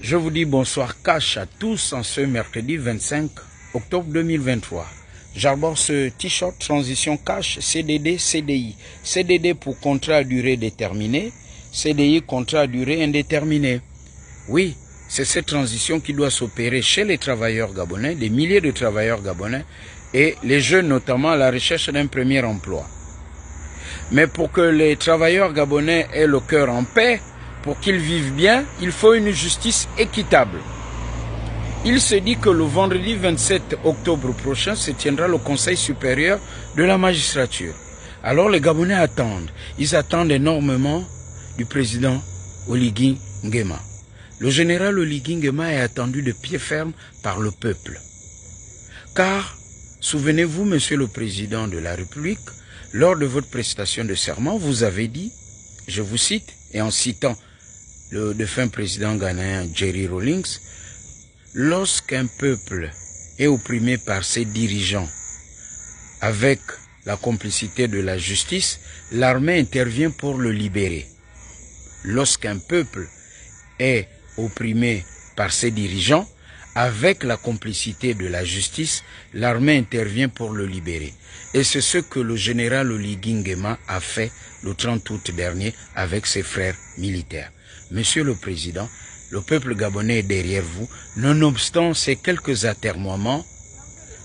Je vous dis bonsoir cash à tous en ce mercredi 25 octobre 2023. J'arbore ce t-shirt transition cash CDD CDI. CDD pour contrat à durée déterminée, CDI contrat à durée indéterminée. Oui, c'est cette transition qui doit s'opérer chez les travailleurs gabonais, des milliers de travailleurs gabonais et les jeunes notamment à la recherche d'un premier emploi. Mais pour que les travailleurs gabonais aient le cœur en paix, pour qu'ils vivent bien, il faut une justice équitable. Il se dit que le vendredi 27 octobre prochain se tiendra le Conseil supérieur de la magistrature. Alors les Gabonais attendent. Ils attendent énormément du président Oligui Nguema. Le général Oligui Nguema est attendu de pied ferme par le peuple. Car, souvenez-vous, Monsieur le Président de la République, lors de votre prestation de serment, vous avez dit, je vous cite, et en citant le défunt président ghanéen Jerry Rawlings, lorsqu'un peuple est opprimé par ses dirigeants avec la complicité de la justice, l'armée intervient pour le libérer. Lorsqu'un peuple est opprimé par ses dirigeants, avec la complicité de la justice, l'armée intervient pour le libérer. Et c'est ce que le général Oligui Nguema a fait le 30 août dernier avec ses frères militaires. Monsieur le Président, le peuple gabonais est derrière vous, nonobstant ces quelques atermoiements,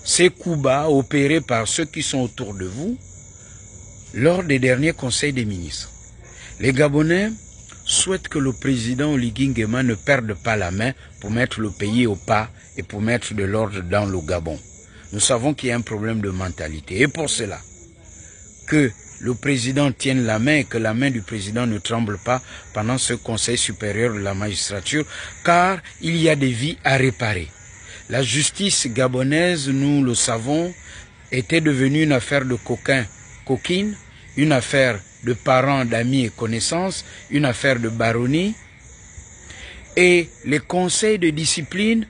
ces coups bas opérés par ceux qui sont autour de vous, lors des derniers conseils des ministres. Les Gabonais souhaitent que le président Oligui Nguema ne perde pas la main pour mettre le pays au pas et pour mettre de l'ordre dans le Gabon. Nous savons qu'il y a un problème de mentalité. Et pour cela, que le président tienne la main et que la main du président ne tremble pas pendant ce Conseil supérieur de la magistrature, car il y a des vies à réparer. La justice gabonaise, nous le savons, était devenue une affaire de coquine, une affaire de parents, d'amis et connaissances, une affaire de baronnie. Et les conseils de discipline,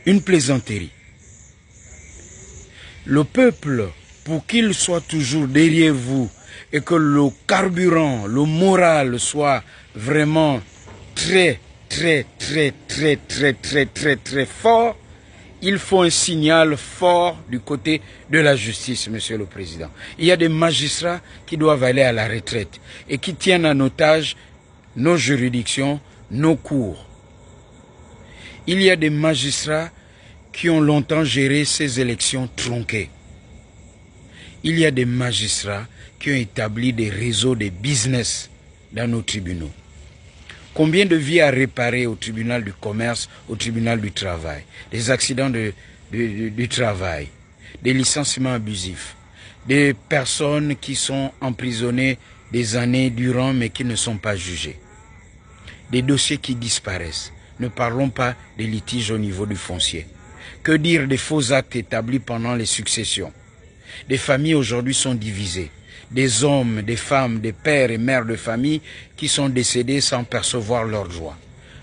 une plaisanterie. Le peuple, pour qu'il soit toujours derrière vous et que le carburant, le moral soit vraiment très fort, il faut un signal fort du côté de la justice, Monsieur le Président. Il y a des magistrats qui doivent aller à la retraite et qui tiennent en otage nos juridictions, nos cours. Il y a des magistrats qui ont longtemps géré ces élections tronquées. Il y a des magistrats qui ont établi des réseaux de business dans nos tribunaux. Combien de vies à réparer au tribunal du commerce, au tribunal du travail? Des accidents du travail, des licenciements abusifs, des personnes qui sont emprisonnées des années durant mais qui ne sont pas jugées. Des dossiers qui disparaissent. Ne parlons pas des litiges au niveau du foncier. Que dire des faux actes établis pendant les successions? Des familles aujourd'hui sont divisées. Des hommes, des femmes, des pères et mères de famille qui sont décédés sans percevoir leur joie.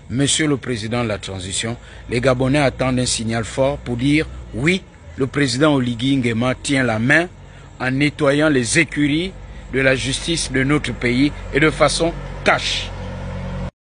Monsieur le Président de la transition, les Gabonais attendent un signal fort pour dire oui, le président Oligui Nguema tient la main en nettoyant les écuries de la justice de notre pays et de façon cash.